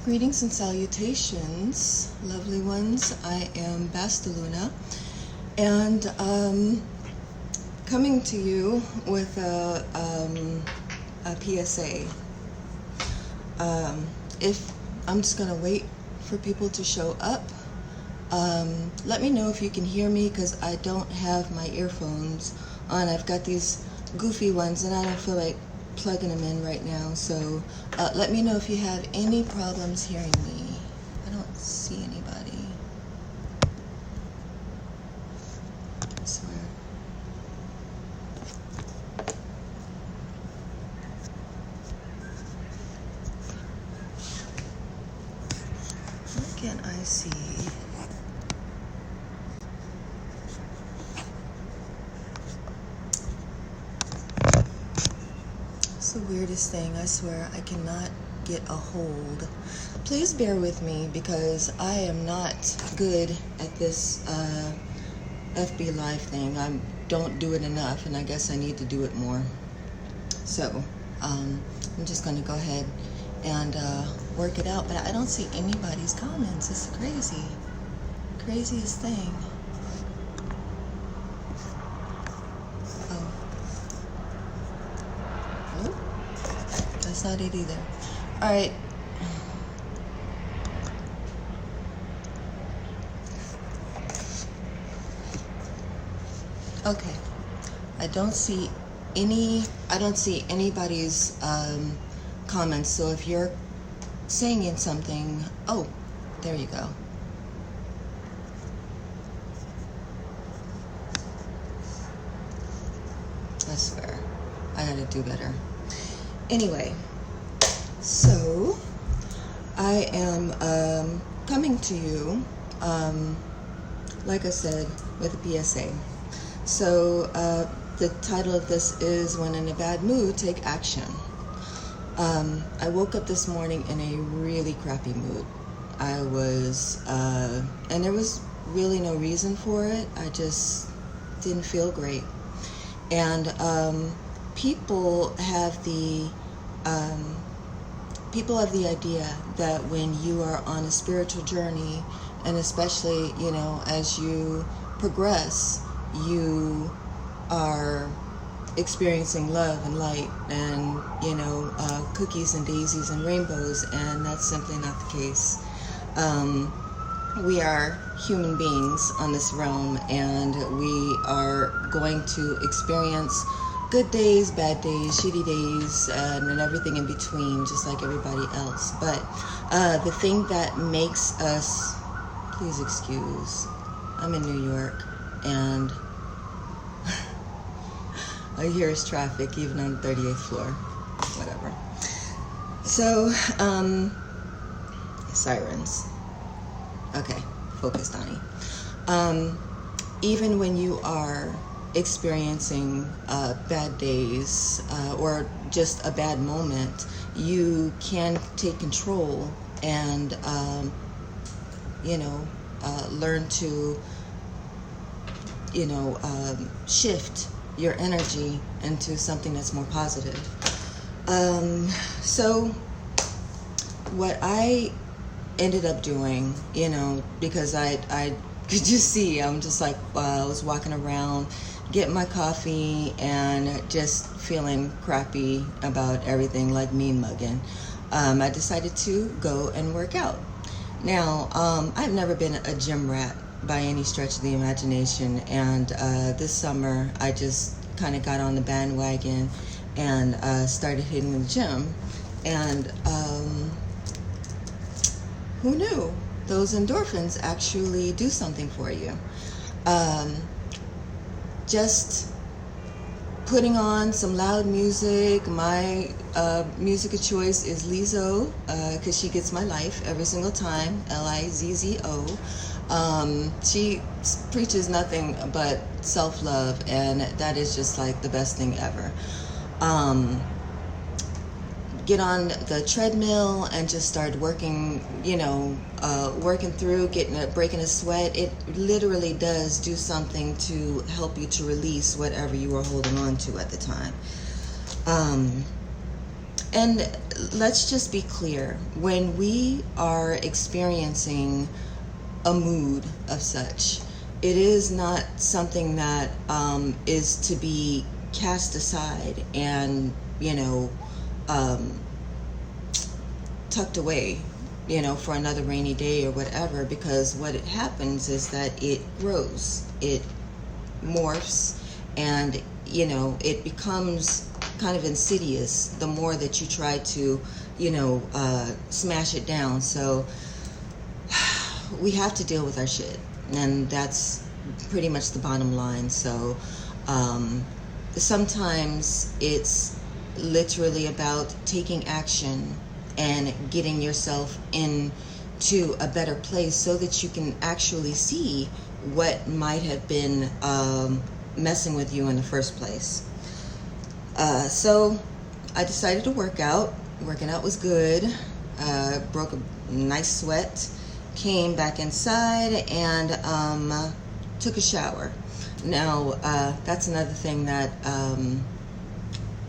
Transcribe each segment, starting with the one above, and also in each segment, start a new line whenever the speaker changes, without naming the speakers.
Greetings and salutations, lovely ones. I am Bastaluna, and coming to you with a PSA. If I'm just gonna wait for people to show up. Let me know if you can hear me, because I don't have my earphones on. I've got these goofy ones, and I don't feel like plugging them in right now, so let me know if you have any problems hearing me. I don't see anybody. I swear. What can I see? The weirdest thing, I swear. I cannot get a hold. Please bear with me, because I am not good at this FB Live thing. I don't do it enough, and I guess I need to do it more. So I'm just going to go ahead and work it out, but I don't see anybody's comments. It's crazy. Craziest thing. That's not it either. All right. Okay. I don't see anybody's comments. So if you're saying something, oh, there you go. I swear, I gotta do better. Anyway, so I am coming to you, like I said, with a PSA. So the title of this is When in a Bad Mood, Take Action. I woke up this morning in a really crappy mood. I was, and there was really no reason for it. I just didn't feel great. And people have the idea that when you are on a spiritual journey, and especially, you know, as you progress, you are experiencing love and light and, you know, cookies and daisies and rainbows, and that's simply not the case. We are human beings on this realm, and we are going to experience good days, bad days, shitty days, and everything in between, just like everybody else. But the thing that makes us, please excuse, I'm in New York, and all you hear is traffic, even on the 38th floor, whatever. So, sirens. Okay, focus, Donnie. Even when you are experiencing bad days or just a bad moment, you can take control and learn to shift your energy into something that's more positive. So what I ended up doing, because I could just see, I'm just like, I was walking around getting my coffee and just feeling crappy about everything, like mean mugging. I decided to go and work out. Now, I've never been a gym rat by any stretch of the imagination, and this summer I just kind of got on the bandwagon and started hitting the gym, and who knew? Those endorphins actually do something for you. Just putting on some loud music. My music of choice is Lizzo, because she gets my life every single time, Lizzo. She preaches nothing but self-love, and that is just like the best thing ever. Get on the treadmill and just start working, working through, breaking a sweat. It literally does do something to help you to release whatever you were holding on to at the time. And let's just be clear, when we are experiencing a mood of such, it is not something that is to be cast aside and, tucked away, for another rainy day or whatever, because what it happens is that it grows, it morphs, and, it becomes kind of insidious the more that you try to, smash it down. So we have to deal with our shit, and that's pretty much the bottom line. So sometimes it's literally about taking action and getting yourself into a better place so that you can actually see what might have been messing with you in the first place. So I decided to work out. Working out was good. Broke a nice sweat, came back inside, and took a shower. Now, that's another thing that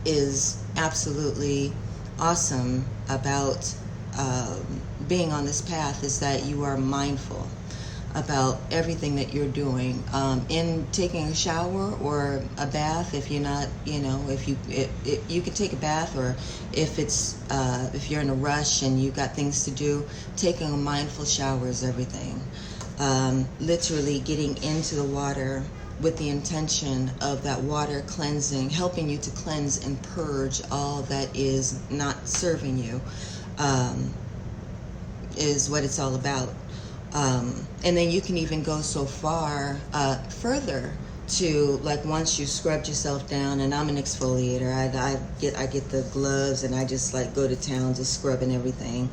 is absolutely awesome about being on this path, is that you are mindful about everything that you're doing in taking a shower or a bath. If you're not, if you can take a bath, or if you're in a rush and you got things to do, taking a mindful shower is everything. Literally getting into the water with the intention of that water cleansing, helping you to cleanse and purge all that is not serving you, is what it's all about. And then you can even go so far further to, like, once you scrubbed yourself down, and I'm an exfoliator, I get the gloves and I just like go to town just scrubbing everything,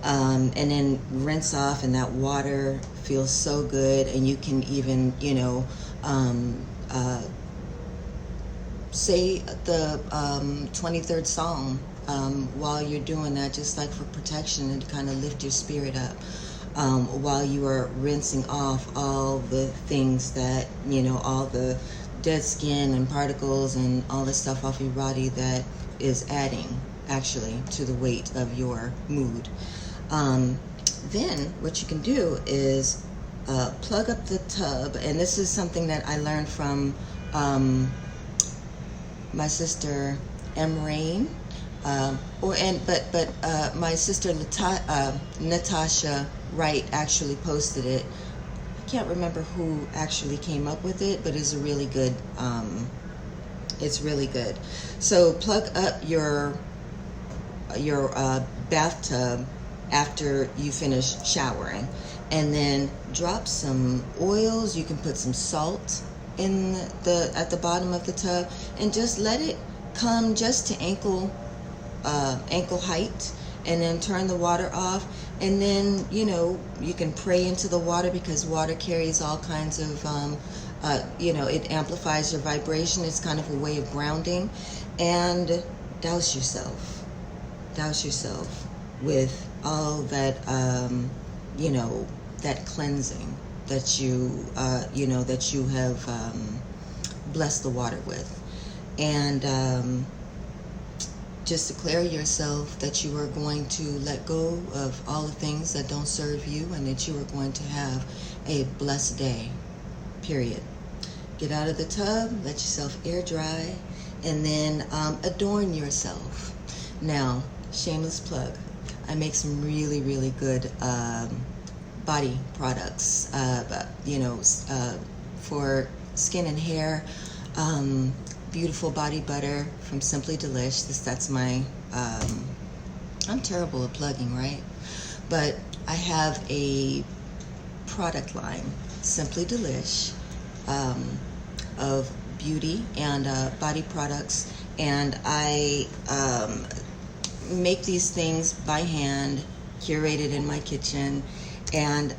and then rinse off, and that water feels so good. And you can even say the 23rd Psalm while you're doing that, just like for protection and to kind of lift your spirit up. While you are rinsing off all the things that, all the dead skin and particles and all the stuff off your body that is adding actually to the weight of your mood. Then what you can do is plug up the tub, and this is something that I learned from my sister M. Rain, my sister Natasha Wright actually posted it. I can't remember who actually came up with it, but it's a really good. It's really good. So plug up your bathtub after you finish showering, and then drop some oils. You can put some salt at the bottom of the tub, and just let it come just to ankle height, and then turn the water off. And then you can pray into the water, because water carries all kinds of it amplifies your vibration. It's kind of a way of grounding. And douse yourself with all that that cleansing that you have blessed the water with. And just declare yourself that you are going to let go of all the things that don't serve you, and that you are going to have a blessed day, period. Get out of the tub, let yourself air dry, and then adorn yourself. Now, shameless plug, I make some really, really good body products, for skin and hair. Beautiful body butter from Simply Delish. That's my, I'm terrible at plugging, right? But I have a product line, Simply Delish, of beauty and body products. And I make these things by hand, curated in my kitchen, and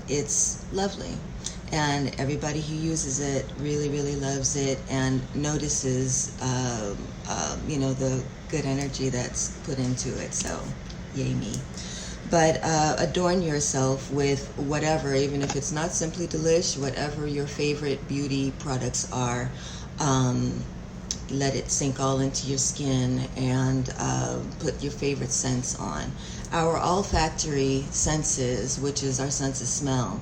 it's lovely. And everybody who uses it really, really loves it, and notices, the good energy that's put into it. So, yay me. But adorn yourself with whatever, even if it's not Simply Delish, whatever your favorite beauty products are. let it sink all into your skin, and put your favorite scents on. Our olfactory senses, which is our sense of smell,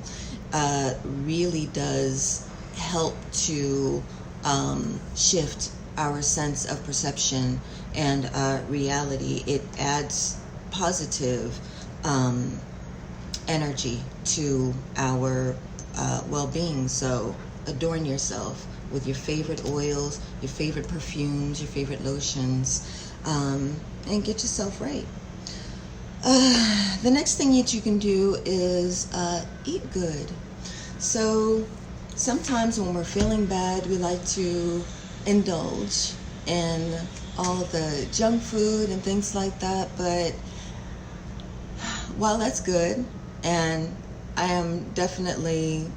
really does help to shift our sense of perception and reality. It adds positive energy to our well-being. So adorn yourself with your favorite oils, your favorite perfumes, your favorite lotions, and get yourself right. The next thing that you can do is eat good. So sometimes when we're feeling bad, we like to indulge in all the junk food and things like that. But while that's good, and I am definitely,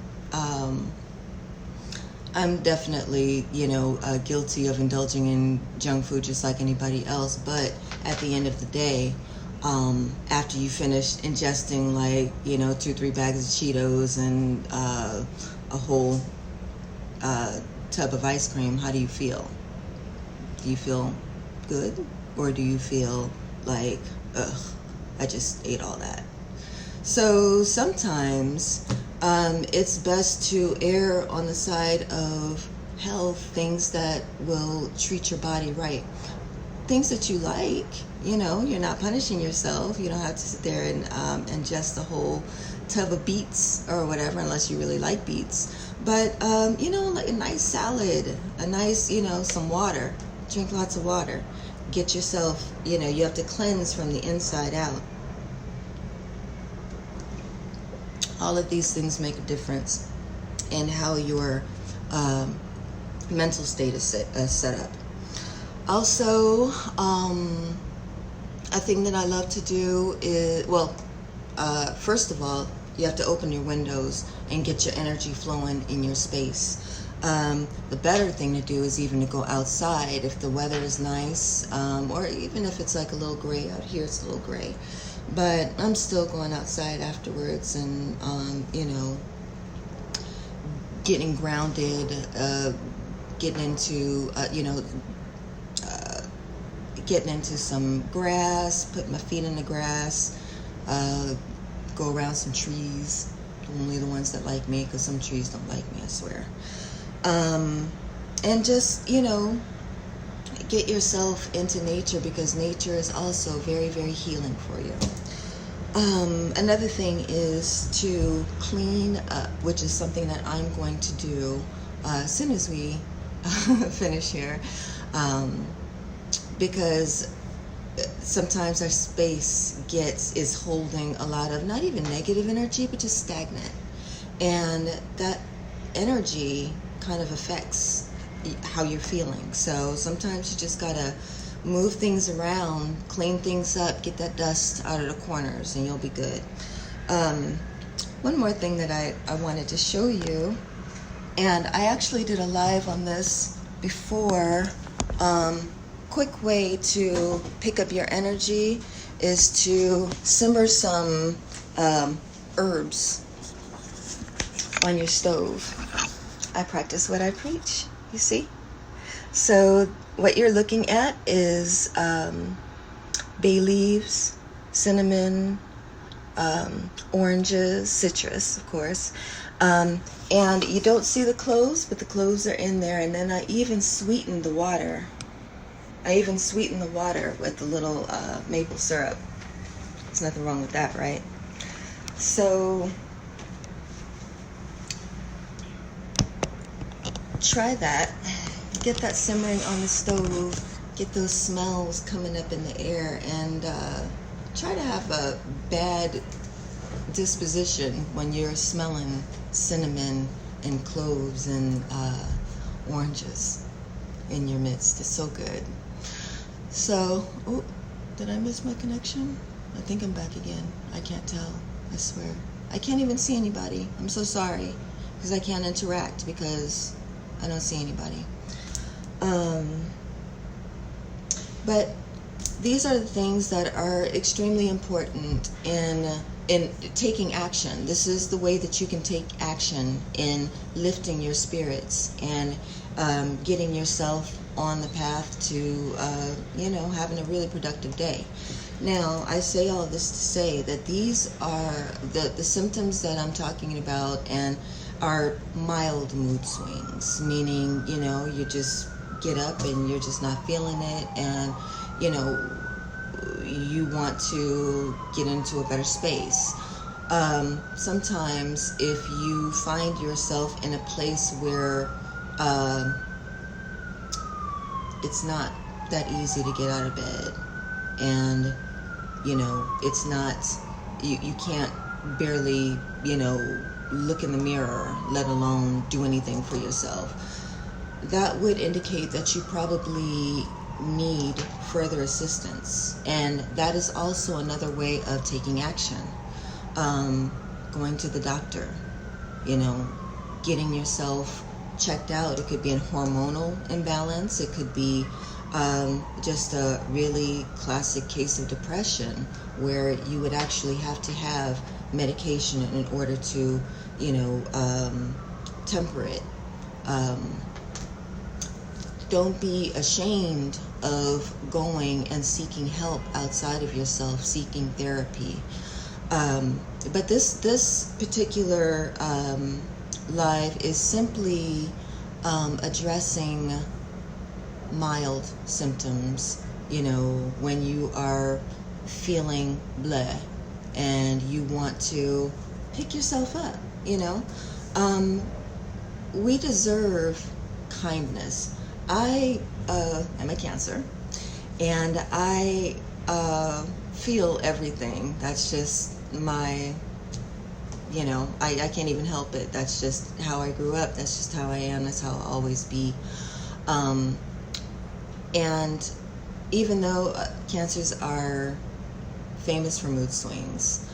guilty of indulging in junk food just like anybody else. But at the end of the day, after you finish ingesting 2-3 bags of Cheetos and a whole tub of ice cream, how do you feel? Do you feel good, or do you feel like, ugh, I just ate all that? So sometimes it's best to err on the side of health, things that will treat your body right. Things that you like, you're not punishing yourself. You don't have to sit there and ingest a whole tub of beets or whatever, unless you really like beets. But, like a nice salad, a nice, some water. Drink lots of water. Get yourself, you have to cleanse from the inside out. All of these things make a difference in how your mental state is set up. Also, a thing that I love to do is, first of all, you have to open your windows and get your energy flowing in your space. The better thing to do is even to go outside if the weather is nice, or even if it's like a little gray. Out here it's a little gray, but I'm still going outside afterwards and getting grounded, getting into some grass, put my feet in the grass, go around some trees, only the ones that like me, because some trees don't like me, I swear. And just, get yourself into nature, because nature is also very, very healing for you. Another thing is to clean up, which is something that I'm going to do as soon as we finish here, because sometimes our space is holding a lot of not even negative energy, but just stagnant, and that energy kind of affects how you're feeling. So sometimes you just gotta move things around, clean things up, get that dust out of the corners, and you'll be good. One more thing that I wanted to show you, and I actually did a live on this before. Quick way to pick up your energy is to simmer some herbs on your stove. I practice what I preach, you see? So what you're looking at is bay leaves, cinnamon, oranges, citrus, of course. And you don't see the cloves, but the cloves are in there. And then I even sweeten the water. With a little maple syrup. There's nothing wrong with that, right? So try that. Get that simmering on the stove. Get those smells coming up in the air, and try to have a bad disposition when you're smelling cinnamon and cloves and oranges in your midst. It's so good. So, oh, did I miss my connection? I think I'm back again. I can't tell. I swear. I can't even see anybody. I'm so sorry, because I can't interact because I don't see anybody. But these are the things that are extremely important in taking action. This is the way that you can take action in lifting your spirits and getting yourself on the path to, having a really productive day. Now, I say all this to say that these are the symptoms that I'm talking about, and are mild mood swings, meaning, you just get up and you're just not feeling it, and, you want to get into a better space. Sometimes if you find yourself in a place where it's not that easy to get out of bed, and it's not, you can't barely look in the mirror, let alone do anything for yourself, that would indicate that you probably need further assistance. And that is also another way of taking action. Going to the doctor, getting yourself checked out. It could be a hormonal imbalance. It could be just a really classic case of depression, where you would actually have to have medication in order to, temper it. Don't be ashamed of going and seeking help outside of yourself, seeking therapy. But this particular live is simply addressing mild symptoms, when you are feeling bleh and you want to pick yourself up, we deserve kindness. I am a Cancer, and I feel everything. That's just my, I can't even help it. That's just how I grew up. That's just how I am. That's how I'll always be. And even though Cancers are famous for mood swings,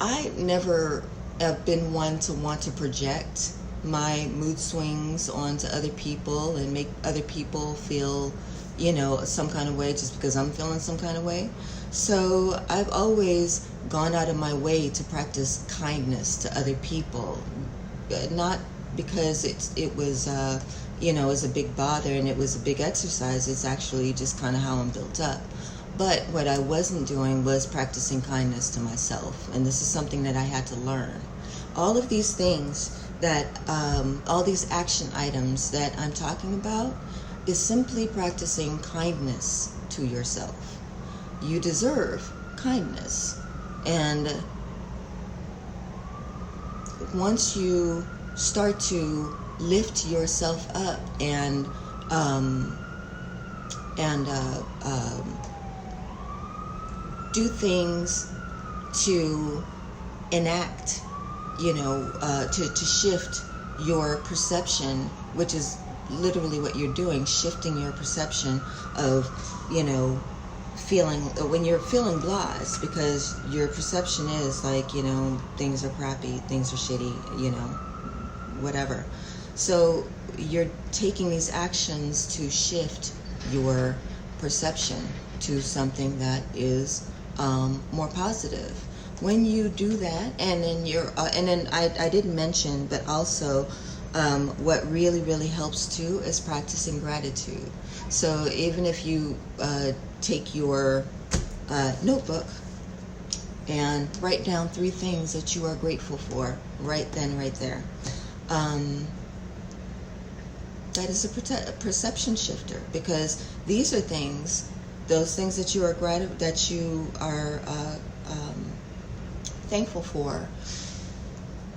I never have been one to want to project my mood swings onto other people and make other people feel, some kind of way just because I'm feeling some kind of way. So I've always gone out of my way to practice kindness to other people, not because it was, it was a big bother and it was a big exercise. It's actually just kind of how I'm built up. But what I wasn't doing was practicing kindness to myself, and this is something that I had to learn. All of these things that, all these action items that I'm talking about is simply practicing kindness to yourself. You deserve kindness. And once you start to lift yourself up and do things to enact, to shift your perception, which is literally what you're doing, shifting your perception of, feeling, when you're feeling blase, because your perception is like, things are crappy, things are shitty, whatever. So you're taking these actions to shift your perception to something that is more positive. When you do that, and then I didn't mention, but also what really, really helps too is practicing gratitude. So even if you take your notebook and write down 3 things that you are grateful for, right then, right there. That is a perception shifter, because these are things, those things that you are thankful for.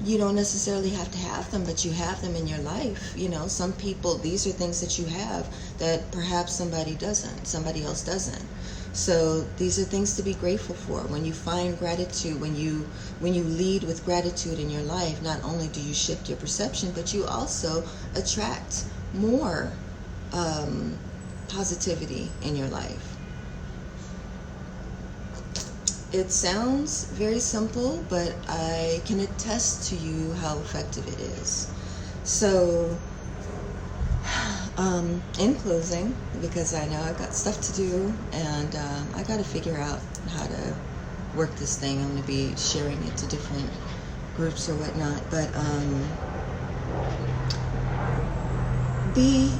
You don't necessarily have to have them, but you have them in your life. Some people, these are things that you have that perhaps somebody else doesn't. So these are things to be grateful for. When you find gratitude, when you lead with gratitude in your life, not only do you shift your perception, but you also attract more positivity in your life. It sounds very simple, but I can attest to you how effective it is. So, in closing, because I know I've got stuff to do, and I got to figure out how to work this thing. I'm going to be sharing it to different groups or whatnot, but be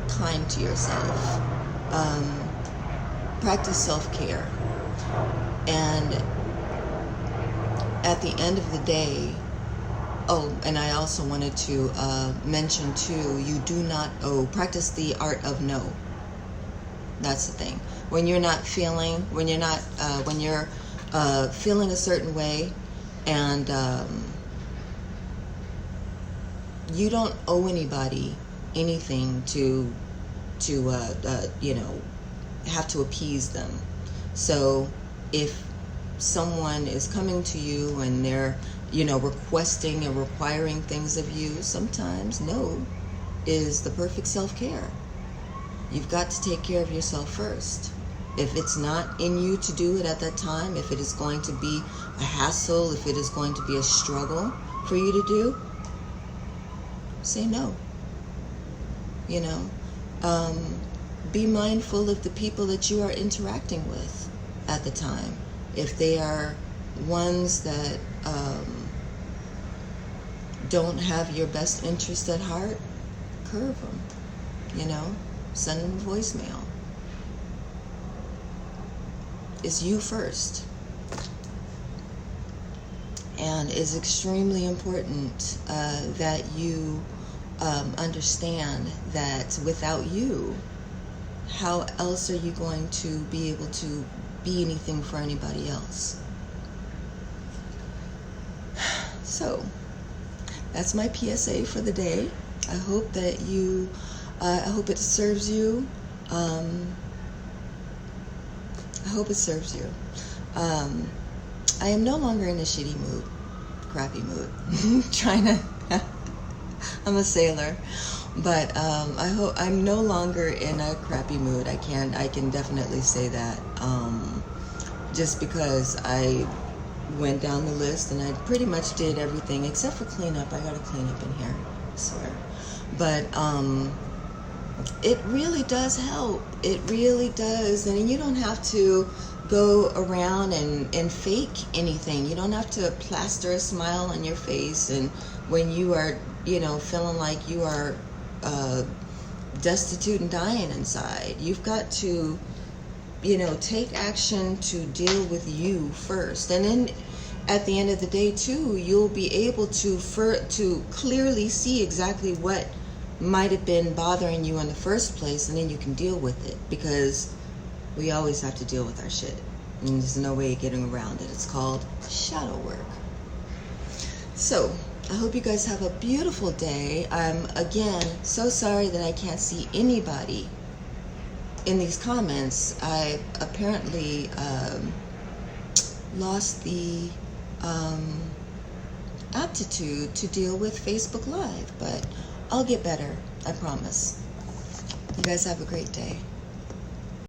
kind to yourself. Practice self-care. And at the end of the day, oh, and I also wanted to mention too, you do not practice the art of no. That's the thing. When you're not feeling, when you're feeling a certain way, and you don't owe anybody anything to you know, have to appease them. So if someone is coming to you and they're, you know, requesting and requiring things of you, sometimes no is the perfect self-care. You've got to take care of yourself first. If it's not in you to do it at that time, if it is going to be a hassle, if it is going to be a struggle for you to do, say no. You know, be mindful of the people that you are interacting with at the time. If they are ones that don't have your best interest at heart, curve them, you know, send them a voicemail. It's you first. And it's extremely important that you understand that without you, how else are you going to be able to be anything for anybody else? So that's my PSA for the day. I hope that you, I hope it serves you. I hope it serves you. I am no longer in a shitty mood, crappy mood. I'm a sailor, but I hope I'm no longer in a crappy mood. I can definitely say that. Just because I went down the list and I pretty much did everything except for cleanup. I gotta clean up in here, I swear. But it really does help. It really does. And you don't have to go around and fake anything. You don't have to plaster a smile on your face, and when you are, you know, feeling like you are destitute and dying inside, you've got to, you know, take action to deal with you first. And then at the end of the day too, you'll be able to clearly see exactly what might have been bothering you in the first place, and then you can deal with it, because we always have to deal with our shit, and there's no way of getting around it. It's called shadow work. So I hope you guys have a beautiful day. I'm again so sorry that I can't see anybody in these comments. I apparently lost the aptitude to deal with Facebook Live, but I'll get better, I promise. You guys have a great day.